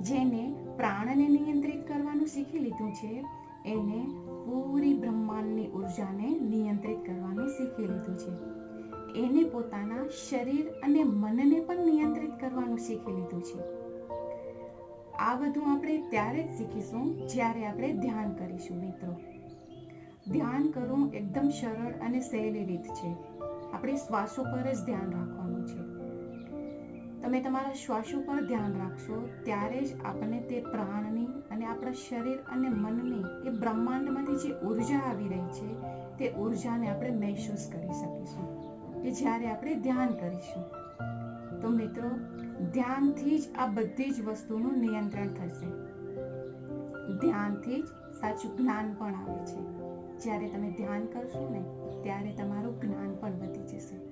જેને પ્રાણને નિયંત્રિત કરવાનું શીખી લીધું છે એને પૂરી બ્રહ્માંડની ઉર્જાને નિયંત્રિત કરવાનું શીખી લીધું છે. એને પોતાના શરીર અને મનને પણ નિયંત્રિત કરવાનું શીખી લીધું છે. આ બધું આપણે ત્યારે જ શીખીશું જ્યારે આપણે ધ્યાન કરીશું. મિત્રો, ધ્યાન કરવું એકદમ સરળ અને સહેલી રીત છે. આપણે શ્વાસો પર જ ધ્યાન રાખવાનું છે. તમે તમારા શ્વાસો પર ધ્યાન રાખશો ત્યારે જ આપણને તે પ્રાણની અને આપણા શરીર અને મનની એ બ્રહ્માંડમાંથી જે ઉર્જા આવી રહી છે તે ઉર્જાને આપણે મહેસૂસ કરી શકીશું કે જ્યારે આપણે ધ્યાન કરીશું. તો મિત્રો, ધ્યાનથી જ આ બધી જ વસ્તુનું નિયંત્રણ થશે. ધ્યાનથી જ સાચું જ્ઞાન પણ આવે છે. જ્યારે તમે ધ્યાન કરશો ને ત્યારે તમારું જ્ઞાન પણ વધી જશે.